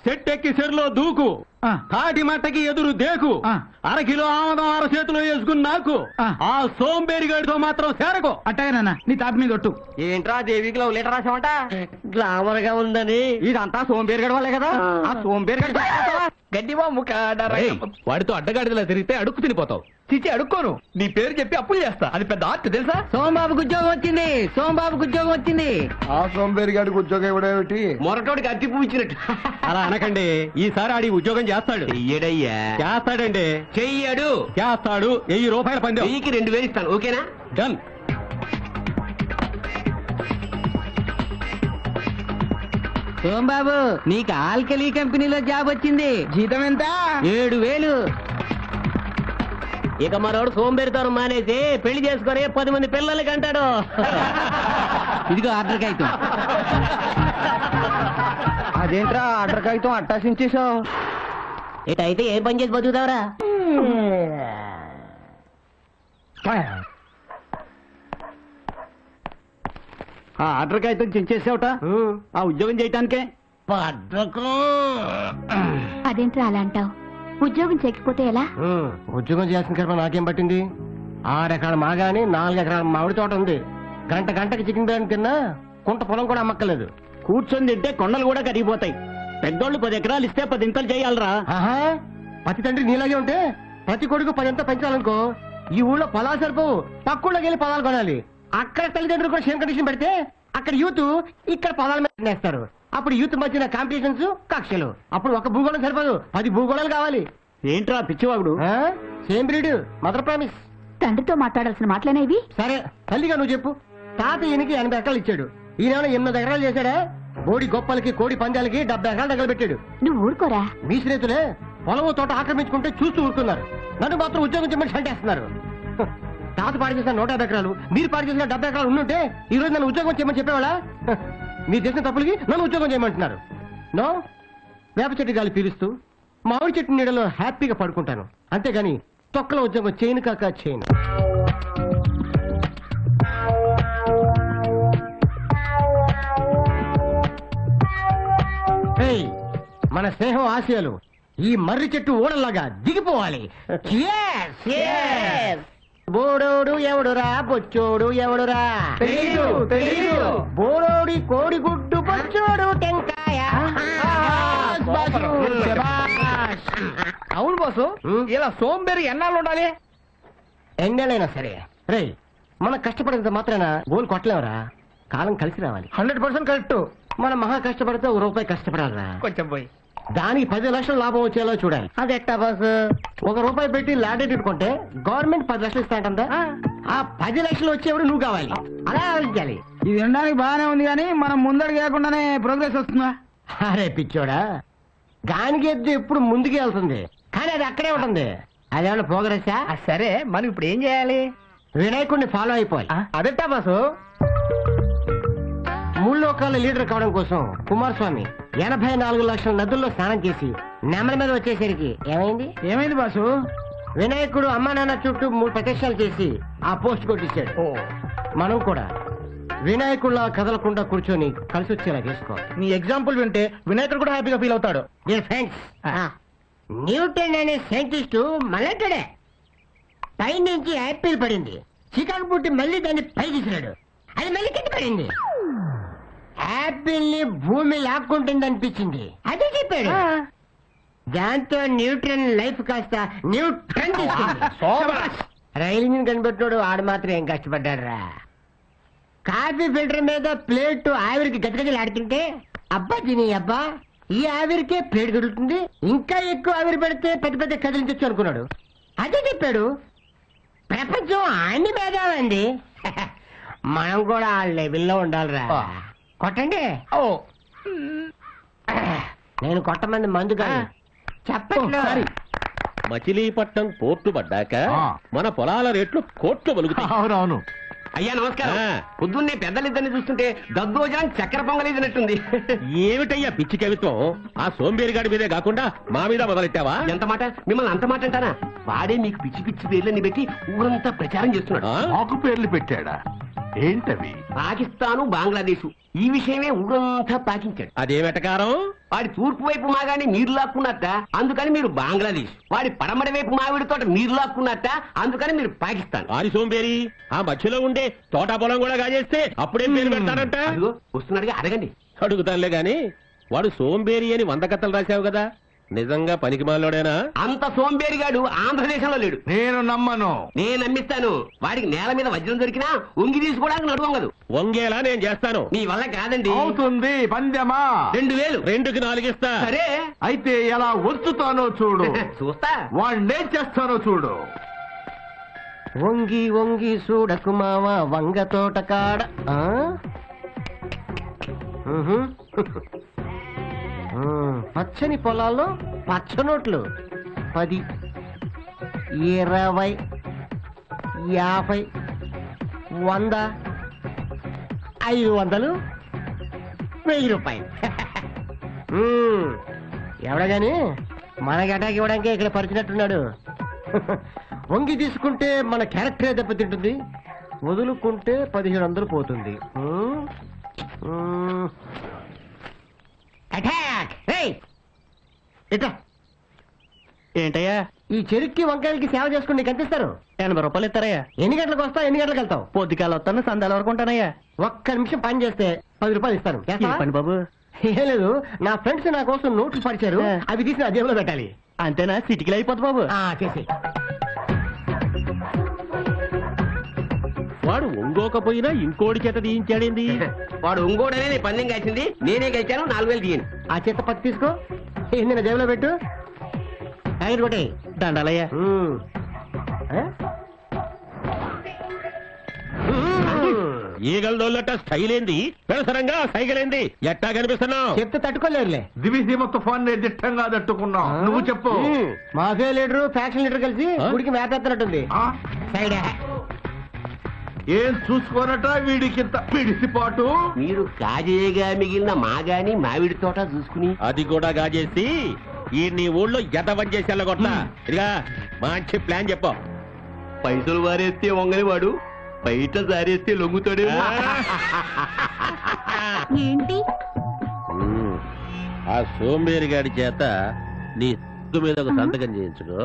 చెట్టెక్కి చెరులో దూకు, తాటి మట్టకి ఎదురు దేకు, అరకిలో ఆమదం అరచేతిలో వేసుకుని నాకు, ఆ సోంబేరిగాడితో మాత్రం చేరకు. అట్టగానన్నా నీ తాపి మీద ఒట్టు. ఏంట్రా దేవికి లవ్ లెటర్ రాసామంట? గ్లామర్ గా ఉందని. ఇదంతా సోంబేరిగడ వల్లే కదా. ఆ సోంబేరిగడ గడ్డి బాబు వాడితో అడ్డగాడిదలా తిరిగితే అడుక్కు తినిపోతావు. చిచ్చి అడుక్కోను, నీ పేరు చెప్పి అప్పులు చేస్తా. అది పెద్ద ఆర్ట్ తెలుసా? సోంబాబుకి ఉద్యోగం వచ్చింది, సోంబాబుకి ఉద్యోగం వచ్చింది. ఆ సోంబేరిగాడికి ఉద్యోగం ఇవ్వడేమిటి? మొరటోడికి అట్టి పువ్వు ఇచ్చినట్టు. అలా అనకండి, ఈసారి ఆడి ఉద్యోగం చేస్తాడు. చెయ్యడయ్యా. చేస్తాడండి. చెయ్యడు. చేస్తాడు. 1000 రూపాయల పందెం. 1000కి 2000 ఇస్తాను. ఓకేనా? డన్. సోంబాబు నీకు ఆల్కలీ కంపెనీలో జాబ్ వచ్చింది. జీతం ఎంత? 7000. ఇక మరోడు సోంబేరితనం మానేసి పెళ్లి చేసుకొని 10 మంది పిల్లలకి అంటాడు. ఇదిగో ఆర్డర్ కాగితం. అదేంట్రా ఆర్డర్ కాగితం అట్టాసించేసావు? ఇటైతే ఏం పని చేసి బతుకుతావరా? ఆ ఆర్డర్ కాగితం చించేసావుట ఆ ఉద్యోగం చేయటానికే. అదేంట్రా అలా అంటావు? ఉద్యోగం చేయకపోతే ఎలా? ఉద్యోగం చేసిన కర్మ నాకేం పట్టింది? 6 ఎకరాల మాగాని 4 ఎకరాల మామిడి తోట ఉంది. గంటకి చికెన్ బిర్యానీ తిన్నా కుంట పొలం కూడా అమ్మక్కలేదు. కూర్చొని తింటే కొండలు కూడా కరిగిపోతాయి. పెద్దోళ్ళు 10 ఎకరాలు ఇస్తే 10 ఇంతలు చేయాలరా. ప్రతి తండ్రి నీలాగే ఉంటే ప్రతి కొడుకు 10 ఎంత పెంచాలనుకో. ఈ ఊళ్ళో పొలాలు సరిపోవు, పక్కూళ్ళకి వెళ్ళి పొలాలు కొనాలి. అక్కడ తల్లిదండ్రులు కూడా సేమ్ కండిషన్ పెడితే అక్కడ యూత్ ఇక్కడ పొలాల మీద నేస్తారు. అప్పుడు యూత్ మధ్యన కాంపిటీషన్స్, కక్షలు. అప్పుడు ఒక భూగోళం సరిపోదు, 10 భూగోళాలు కావాలి. ఏంట్రా పిచ్చివాగుడు? Same breed, mother promise. తండ్రితో మాట్లాడాల్సిన మాటలేనా ఇవి? సరే తల్లిగా నువ్వు చెప్పు. తాత ఈయనకి 80 ఎకరాలు ఇచ్చాడు, ఈయన 8 ఎకరాలు చేశాడా? బోడి గొప్పలకి కోడి పందాలకి 70 ఎకరాలు తగలబెట్టాడు. నువ్వు ఊరుకోరా. మీ స్నేహితులే పొలము తోట ఆక్రమించుకుంటే చూస్తూ ఊరుకున్నారు. నన్ను మాత్రం ఉద్యోగం చెప్పని సంటేస్తున్నారు. తాత పాడు చేసిన 150 ఎకరాలు, మీరు పాడు చేసిన 70 ఎకరాలు ఉండుంటే ఈ రోజు నన్ను ఉద్యోగం చేయమని చెప్పేవాళ్ళ? మీరు చేసిన తప్పులకి నన్ను ఉద్యోగం చేయమంటున్నారు. నో, వేప చెట్టు గాలి పీలుస్తూ మామిడి చెట్టు నీడలో హ్యాపీగా పడుకుంటాను, అంతేగాని తొక్కల ఉద్యోగం చేయను కాక చేయను. మన స్నేహం ఆశయాలు ఈ మర్రి చెట్టు ఓడల్లాగా దిగిపోవాలి. బోడోడు ఎవడురా, బొచ్చోడు ఎవడురా? బోడోడి కోడి గుడ్డు, బొచ్చోడు టెంకాయ. అవును బాసు, ఇలా సోంబేరి ఎన్నాళ్ళు ఉండాలి? ఎన్నేళ్ళైనా సరే రే, మనం కష్టపడేంత మాత్రాన గోల్ కొట్టలేవరా. కాలం కలిసి రావాలి. 100% కరెక్ట్. మనం మహా కష్టపడితే ₹1 కష్టపడాలరా. కొంచెం పోయి దానికి 10 లక్షలు లాభం వచ్చేలా చూడాలి. అది ఎట్టా బాసు? ₹1 పెట్టి ల్యాండ్ పెట్టుకుంటే గవర్నమెంట్ 10 లక్షలు ఇస్తాంటందా? ఆ 10 లక్షలు వచ్చేవాడు నువ్వు కావాలి. అలా ఆలోచించాలి. ఇది వినడానికి బాగానే ఉంది కానీ మనం ముందడుగు లేకుండానే ప్రోగ్రెస్ వస్తుందా? అరే పిచ్చోడా, గానికి ఎద్దు ఎప్పుడు ముందుకే వెళ్తుంది కానీ అది అక్కడే ఉంటుంది. అదేమన్నా ప్రోగ్రెసా? సరే మనం ఇప్పుడు ఏం చేయాలి? వినాయకుడిని ఫాలో అయిపోవాలి. అదెట్టా బాసు? 3 లోకాల లీడర్ కావడం కోసం కుమారస్వామి 84 లక్షల నదుల్లో స్నానం చేసి నెమల మీద వచ్చేసరికి ఏమైంది బాసు? వినాయకుడు అమ్మా నాన్న చుట్టూ 3 ప్రదక్షిణాలు చేసి ఆ పోస్ట్ కొట్టించాడు. మనం కూడా వినాయకుడిలా కదలకుండా కూర్చొని కలిసి వచ్చేలా చేసుకోవాలి. నీ ఎగ్జాంపుల్ వింటే వినాయకుడు కూడా హ్యాపీగా ఫీల్ అవుతాడు. ఫ్రెండ్స్, న్యూటన్ అనే సైంటిస్టు మళ్ళీ పై నుంచి యాపిల్ పడింది, చికాకు పుట్టి మళ్ళీ దాన్ని పై తీసినాడు, అది మళ్ళీ కింద పడింది. యాపిల్ ని భూమి లాక్కుంటుంది అనిపించింది, అదే చెప్పాడు. దాంతో న్యూటన్ లైఫ్ కాస్త న్యూటన్ రైలు ఇంజిన్ కనిపెట్టాడు. ఆడు మాత్రం ఏం కష్టపడ్డాడు రా. కాఫీ ఫిల్టర్ మీద ప్లేట్ ఆవిరికి గజగజలు ఆడుతుంటే అబ్బా తిని అబ్బా, ఈ ఆవిరికే ప్లేట్ గడుతుంది, ఇంకా ఎక్కువ ఆవిరి పెడితే పెద్ద పెద్ద కదిలించచ్చు అనుకున్నాడు. అదే చెప్పాడు. ప్రపంచం అన్ని భేదాలండి, మనం కూడా ఆ లెవెల్లో ఉండాలిరా. కొట్టండి. నేను కొట్టమంది మందు కాదు, చెప్పండి. మచిలీపట్నం పోర్టు పడ్డాక మన పొలాల రేట్లు కోట్లు పలుకుతాయి. అవునవును. అయ్యా నమస్కారం. పొద్దున్నే పెద్దలిద్దరిని చూస్తుంటే దద్దోజాన్ చక్కెర పొంగలేదినట్టుంది. ఏమిటయ్యా పిచ్చి కవిత్వం? ఆ సోంబేరిగాడి మీదే కాకుండా మా మీద మొదలెట్టావా? ఎంత మాట, మిమ్మల్ని అంత మాట అంటానా? వాడే మీకు పిచ్చి పిచ్చి పేర్లని పెట్టి ఊరంతా ప్రచారం చేస్తున్నాడు. మాకు పేర్లు పెట్టాడా? ఏంటవి? పాకిస్తాను బంగ్లాదేశ్ ఈ విషయమే ఊరంతా పాకించాడు. అదేమెటకారం? వాడి తూర్పు వైపు మాగానే నీరు లాక్కున్నట్ట, అందుకని మీరు బంగ్లాదేశ్. వాడి పడమటి వైపు మామిడి తోట నీరు లాక్కున్నట్ట, అందుకని మీరు పాకిస్తాన్. ఆరి సోంబేరి, ఆ మధ్యలో ఉండే తోటా పొలం కూడా కాజేస్తే అప్పుడేం పేరు పెడతారంట? అదిగో వస్తున్నాడుగా, అడగండి. అడుగుతానులే గాని వాడు సోంబేరి అని 100 కథలు రాశావు కదా, నిజంగా పనికి మాలోడేనా? అంత సోంబేరిగాడు ఆంధ్రదేశంలో లేడు. నేను నమ్మను. నేను నమ్మిస్తాను. వాడికి నేల మీద వజ్రం దొరికినా ఉంగి తీసుకోవడానికి నడువంగదు. వంగేలా నేను చేస్తాను. నీ వల్ల కాదండి. అవుతుంది. పందెమా? 2000. 2కి 4 ఇస్తా. సరే అయితే ఎలా వచ్చుతానో చూడు. చూస్తా. వాణ్ణేం చేస్తానో చూడు. వంగి వంగి చూడకు మామ వంగ తోట కాడ. పచ్చని పొలాల్లో పచ్చనోట్లు 10, 20, 50, 100, 500, 1000 రూపాయలు. ఎవడా గాని మనకి అటాక్ ఇవ్వడానికి ఇక్కడ పరిచినట్టున్నాడు. వంగి తీసుకుంటే మన క్యారెక్టరే దెబ్బతింటుంది, వదులుకుంటే 1500 పోతుంది. అటాక్! ఇట్లా ఏంటయ్యా ఈ చెరుక్కి వంకాయలకి సేవ చేసుకుని నీకు ఎంత ఇస్తారు? 80 రూపాయలు ఇస్తారయ్యా. ఎన్ని గంటలకు వస్తావు, ఎన్ని గంటలకు వెళ్తావు? పొద్దుకాల వస్తాను, సందాల వరకు ఉంటానయ్యా. ఒక్క నిమిషం పని చేస్తే 10 రూపాయలు ఇస్తాను. ఈ చేస్తావా? పని బాబు. ఏం లేదు, నా ఫ్రెండ్స్ నా కోసం నోట్లు పరిచారు, అవి తీసి నా జేబులో పెట్టాలి. అంతేనా? సిటికలు అయిపోతుంది బాబు. చేసి వాడు ఒంగోకపోయినా ఇంకోటి చేత తీయించాడేంది? వాడు ఉంగోడనే నేను పందెం కాల్చింది, నేనే గెలిచాను. 4000 తీయండి. ఆ చేత పత్తి తీసుకో, ఎన్ని నా జేబులో పెట్టు. ఐదు కొట్టే దండాలయ్యా. ఈగలదోళ్ళట స్టైల్ ఏంది, పెడసరంగా సైకిల్ ఏంది, ఎట్టా కనిపిస్తున్నావు? చెప్తే తట్టుకోలేరులే. దివిసీమ తుఫాన్ దిట్టంగా తట్టుకున్నావు. నువ్వు చెప్పు. మాఫియా లీడరు ఫ్యాక్షన్ లీడర్ కలిసి గుడికి మేపెత్తనట్టుంది. ఆ? సైడ్ ఏం చూసుకోనట వీడికింత పిడిసిపాటు. మీరు కాజేయగా మిగిలిన మాగాని మామిడి తోట చూసుకుని అది కూడా గాజేసి ఈ నీ ఊళ్ళో ఎదవని చేసి వెళ్ళగొట్ట. ఇదిగా మంచి ప్లాన్ చెప్పు. పైసలు వారేస్తే వంగని వాడు, బయట సారేస్తే లొంగుతాడు. ఏంటి? ఆ సోంబేరి గాడి చేత నీ మీద ఒక సంతకం చేయించుకో,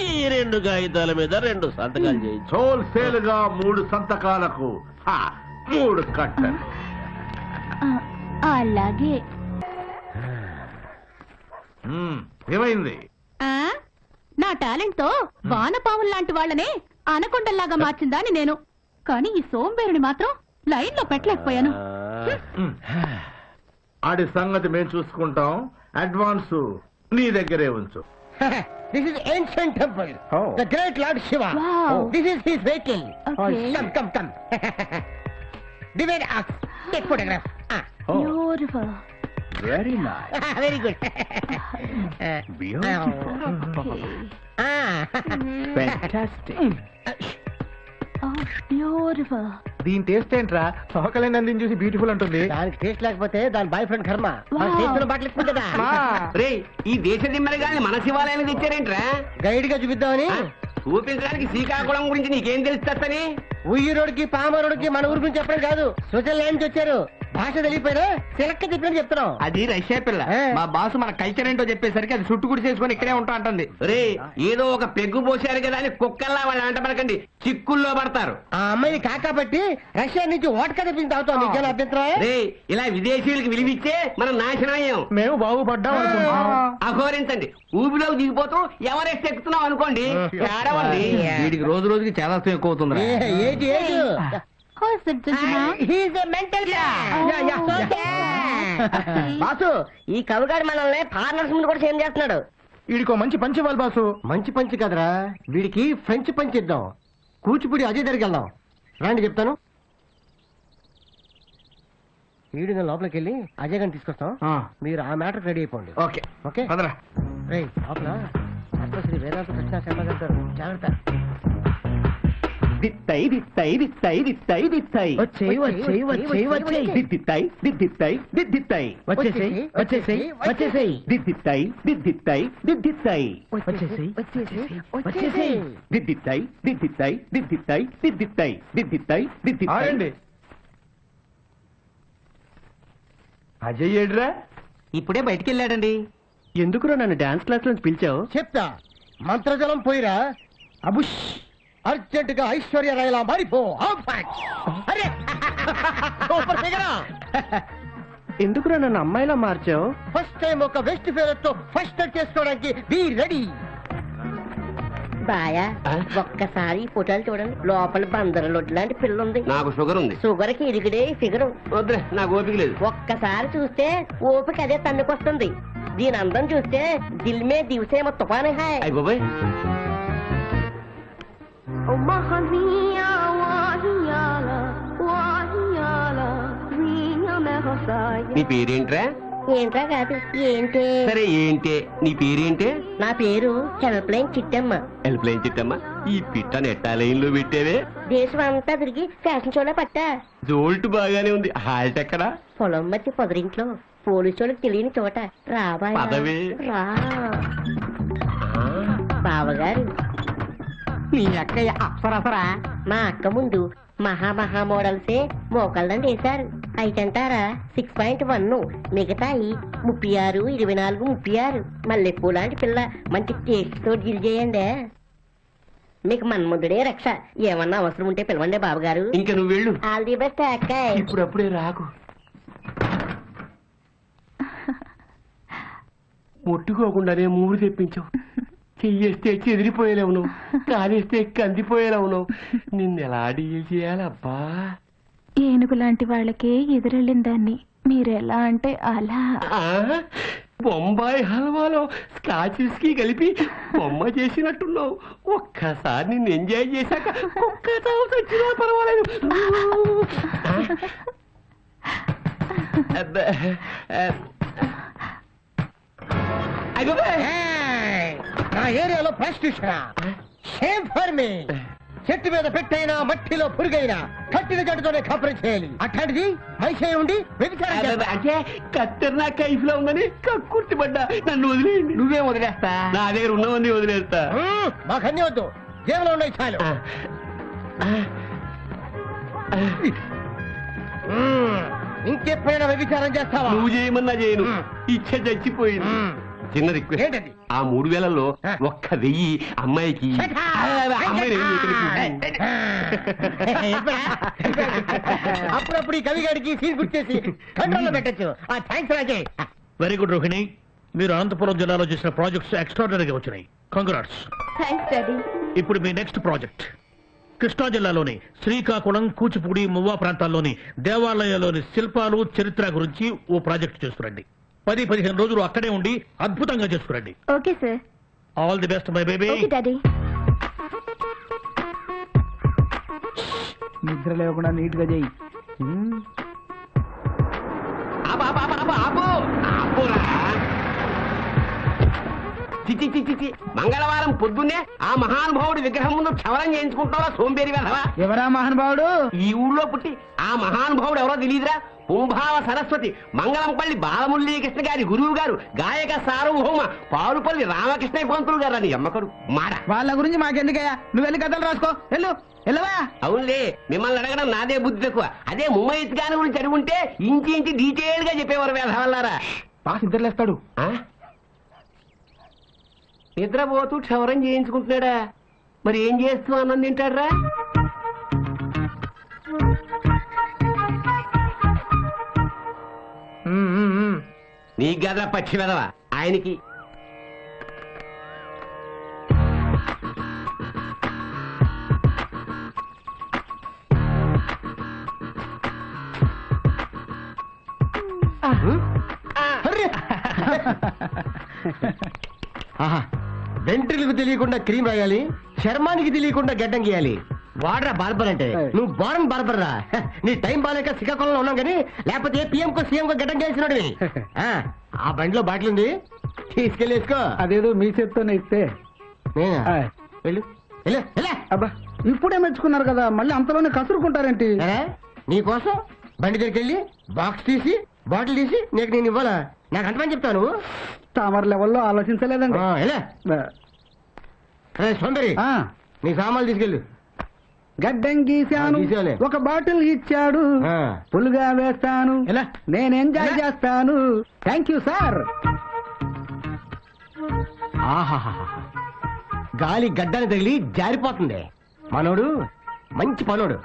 ఈ 2 కాగితాల మీద 2 సంతకాలు చేయించు. హోల్సేల్ గా 3 సంతకాలకు 3 కట్టలు. అలాగే. ఏమైంది? నా టాలెంట్ తో వానపాములు లాంటి వాళ్ళనే అనకొండల్లాగా మార్చిందాని నేను, కానీ ఈ సోంబేరుని మాత్రం లైన్ లో పెట్టలేకపోయాను. ఆడి సంగతి మేము చూసుకుంటాం. అడ్వాన్స్ నీ దగ్గరే ఉంచు. This is ancient temple. The great Lord Shiva. Wow. This is his vehicle. Okay. Come. Divide ox. Take photograph. Beautiful. Very nice. Very good. Beautiful. దీని టేస్ట్ ఏంట్రా? సోకలేని అందిని చూసి బ్యూటిఫుల్ అంటుంది. దానికి టేస్ట్ లేకపోతే దాని బాయ్ ఫ్రెండ్ కర్మ. Wow. చేస్తున్న బాటలు ఇస్తుందా? రే, ఈ దేశ దిమ్మరగాని మన శివాలయానికి తెచ్చారేంట్రా? గైడ్ గా చూపిద్దామని. చూపించడానికి శ్రీకాకుళం గురించి నీకేం తెలుస్తని? ఉయ్యూరోడికి పామరోడికి మన ఊరు గురించి చెప్పడం కాదు, స్విట్జర్లాండ్ నుంచి వచ్చారు. భాష తెలియపోయినా సిలక్క చెప్పినట్టు చెప్తున్నాం. అది రష్యా పిల్ల. మా బాసు మన కల్చర్ ఏంటో చెప్పేసరికి అది చుట్టు గుడి చేసుకుని ఇక్కడే ఉంటా అంటుంది. రే, ఏదో ఒక పెగ్గు పోసారు కదా అని కుక్కల్లా వాళ్ళు అంట పడకండి, చిక్కుల్లో పడతారు. ఆ అమ్మాయిని కాకాపట్టి రష్యా నుంచి ఓటకా తెప్పించి తాగుతాం. నీకేనా అభ్యంతరం? రే, ఇలా విదేశీయులకి విలువిచ్చే మనం నాశనమయ్యాం. మేము బాగుపడ్డాం అనుకుంటున్నాం. అఘోరించండి, ఊబిలోకి దిగిపోతూ ఎవరెస్ట్ ఎక్కుతున్నాం అనుకోండి, ఏడవండి. వీడికి రోజు రోజుకి చాలా ఎక్కువ అవుతుంది. ఏది Who's the gentleman? బాసు, ఈ కవిగాడు మనల్ని ఫారినర్స్ ముందు కూడా సేమ్ చేస్తున్నాడు. వీడికో మంచి పంచి ఇవ్వాలి బాసు. మంచి పంచి కదరా, వీడికి ఫ్రెంచ్ పంచి ఇద్దాం. కూచిపూడి అజయ్ దగ్గరికి వెళ్దాం. రాండి చెప్తాను. వీడు నేను లోపలికి వెళ్ళి అజయ్ గారిని తీసుకొస్తాం. మీరు ఆ మ్యాటర్ రెడీ అయిపోండి. ఓకే ఓకే పదరా. రేయ్, లోపల శ్రీ వేదాంత కృష్ణ శర్మ గారు జాగ్రత్త. దిత్తై దిత్తై దిత్తై దిత్తై దిత్తై వచ్చేయ్ వచ్చేయ్ వచ్చేయ్ వచ్చేయ్ దిత్తై దిత్తై దిత్తై వచ్చేసేయ్ వచ్చేసేయ్ వచ్చేసేయ్ దిత్తై దిత్తై దిత్తై వచ్చేసేయ్ వచ్చేసేయ్ వచ్చేసేయ్ దిత్తై దిత్తై దిత్తై దిత్తై దిత్తై దిత్తై ఆగండి. అజయ్ ఏడ్రా? ఇప్పుడే బయటికి వెళ్ళాడండి. ఎందుకురా నన్ను డాన్స్ క్లాస్ నుంచి పిలిచావు? చెప్తా మంత్రజలం పోయిరా అబుష్ అర్జెంట్ గా ఐశ్వర్యరాయలా మారిపో అరే సూపర్ ఫిగరా ఎందుకురా నన్ను అమ్మాయిలా మార్చావు? ఫస్ట్ టైం ఒక వెస్ట్ ఫేవర్ తో ఫస్ట్ చేసుకోవడానికి బీ రెడీ బాయా ఒక్కసారి ఫోటోలు చూడండి లోపల బందర లొడ్డు లాంటి పిల్ల ఉంది. నాకు షుగర్ ఉంది. షుగర్ కి ఇరిగిడే ఫిగర్ వద్దులే, నాకు ఓపిక లేదు. ఒక్కసారి చూస్తే ఓపిక అదే తన్నుకొస్తుంది. దీని అందం చూస్తే దిల్ మే దివసేమో తుఫానే హాయ్. అయ్య బాబాయ్, నీ పేరేంట్రా? ఏంట్రా కాదు ఏంటి సరే ఏంటే నీ పేరేంటే? నా పేరు హెల్ప్లైన్ చిట్టమ్మ. హెల్ప్లైన్ చిట్టమ్మా, ఈ పిట్ట నెట్టా లైన్ లో పెట్టేవే. దేశం అంతా తిరిగి ఫ్యాషన్ షోలో పట్టా. జోల్ట్ బాగానే ఉంది. హాల్ట్ ఎక్కడా? పొలం మధ్య పొదరింట్లో పోలీసు వాళ్ళకి తెలియని చోట రాబా పదవే. రా బావగారు నీ అక్కయ్య అప్సరసరా? మా అక్క ముందు మహా మోడల్సే మోకాళ్ళని వేశారు. అయితంటారా 6.1 మిగతాయి 36, 24, 36. మల్లెపూ లాంటి పిల్ల మంచి టేస్ట్ తో డీల్ చేయండి. మీకు మన్ముద్దుడే రక్ష. ఏమన్నా అవసరం ఉంటే పిలవండి బాబుగారు. ఇంకా నువ్వు వెళ్ళు. ఆల్ ది బెస్ట్ అక్కాయ్. ఇప్పుడప్పుడే రాకు. ముట్టుకోకుండానే మూడు తెప్పించావు. చెయ్యేస్తే చెదిరిపోయేలేవు నువ్వు, కాలేస్తే కందిపోయేలేవు నువ్వు. నిన్నెలా డీల్ చేయాలబ్బా? ఏనుగు లాంటి వాళ్ళకే ఎదురెళ్ళిన దాన్ని మీరెలా అంటే అలా. ఆ, బొంబాయి హల్వాలో స్కాచ్ విస్కీ కలిపి బొమ్మ చేసినట్టున్నావు. ఒక్కసారి నిన్ను ఎంజాయ్ చేశాక ఒక్క చావు చచ్చినా పర్వాలేదు. అబ్బా, అయ్యో నా ఏరియాలో ప్రాస్టిట్యూషన్ షేమ్ ఫర్ మీ. చెట్టు మీద పెట్టైనా మట్టిలో పురుగైనా కట్టిన జట్టుతోనే కాపురం చేయాలి. అట్లాంటిది మనిషి ఉండి వ్యభిచారం చేస్తా. అంటే కత్తెర నా కైఫ్ లో ఉందని కక్కుర్తిపడ్డా. నన్ను వదిలేయండి. నువ్వేం వదిలేస్తా? నా దగ్గర ఉన్నవన్నీ వదిలేస్తా. మాకన్నీ వద్దు, జేబులో ఉన్నాయి చాలు. ఇంకెప్పుడైనా వ్యభిచారం చేస్తావా? నువ్వు చేయమన్నా చేయను. ఇచ్చ చచ్చిపోయింది. చిన్న రిక్వెస్ట్, ఏంటది? ఆ 3000లో 1,000 అమ్మాయికి. అప్పుడప్పుడు ఈ కవిగాడికి సీన్ గుర్తేసి కంట్రోల్లో పెట్టచ్చు. థ్యాంక్స్ రాజే. వెరీ గుడ్ రోహిణి, మీరు అనంతపురం జిల్లాలో చేసిన ప్రాజెక్ట్స్ ఎక్స్ట్రాడనరీగా వచ్చినాయి. కంగ్రాట్స్. Thanks daddy. ఇప్పుడు మీ నెక్స్ట్ ప్రాజెక్ట్ కృష్ణా జిల్లాలోని శ్రీకాకుళం, కూచిపూడి, మువ్వా ప్రాంతాల్లోని దేవాలయాల్లోని శిల్పాలు, చరిత్ర గురించి ఓ ప్రాజెక్ట్ చేసుకురండి. 10-15 రోజులు అక్కడే ఉండి అద్భుతంగా చేసుకురండి. Okay sir. All the best my baby. Okay daddy. నిద్ర లేకుండా నీట్ గా చెయ్యి. చిచి చిచి చి, మంగళవారం పొద్దున్నే ఆ మహానుభావుడి విగ్రహం ముందు క్షవరం చేయించుకుంటావా సోంబేరి వెధవా? ఎవరా మహానుభావుడు? ఈ ఊళ్ళో పుట్టి ఆ మహానుభావుడు ఎవరో తెలియదురా? కుంభావ సరస్వతి మంగళంపల్లి బాలమురళీకృష్ణ గారి గురువు గారు, గాయక సార్వభౌమ పారుపల్లి రామకృష్ణ పంతులు గారు అని అమ్మకడు మాడ. వాళ్ళ గురించి మాకెందుకయ్యా? నువ్వు వెళ్ళి కథలు రాసుకో. వెళ్ళు వెళ్ళవా. అవునులే, మిమ్మల్ని అడగడం నాదే బుద్ధి తక్కువ. అదే ముమ్మయ్య గారి గురించి అడిగి ఉంటే ఇంటి డీటెయిల్ గా చెప్పేవారు వేధవల్లారా. పాస్ నిద్రలేస్తాడు. నిద్రపోతూ క్షవరం చేయించుకుంటున్నాడా? మరి ఏం చేస్తూ అన్నం తింటాడ్రా? నీ గద పక్షి వెదవా, ఆయనకి. వెంట్రులకు తెలియకుండా క్రీమ్ రాయాలి, చర్మానికి తెలియకుండా గడ్డం గీయాలి. వాడరా బార్బర్ అంటే. నువ్వు బారన్ బార్బర్ రా. నీ టైం బాగాలేక శ్రీకాకుళంలో ఉన్నాం కానీ లేకపోతే పిఎం కో సీఎం కో గడ్డం గీయాల్సినోడు. ఆ బండిలో బాటిల్ ఉంది, తీసుకెళ్ళి వేసుకో. అదేదో మీ చేత్తోనే ఇస్తే వెళ్ళు వెళ్ళు. అబ్బా ఇప్పుడే మెచ్చుకున్నారు కదా మళ్ళీ అంతలోనే కసురుకుంటారేంటి? నీకోసం బండి దగ్గరికి వెళ్ళి బాక్స్ తీసి బాటిల్ తీసి నీకు నేను ఇవ్వాలా? నాకు అంతమని చెప్తాను. తమరి లెవెల్లో ఆలోచించలేదండి. సోందరి నీ సామాన్లు తీసుకెళ్ళు. గడ్డం గీశాను, గీశాలే. ఒక బాటిల్ ఇచ్చాడు, పులుగా వేస్తాను, నేను ఎంజాయ్ చేస్తాను. Thank you sir. గాలి గడ్డలు తగిలి జారిపోతుంది. మనోడు మంచి పనోడు.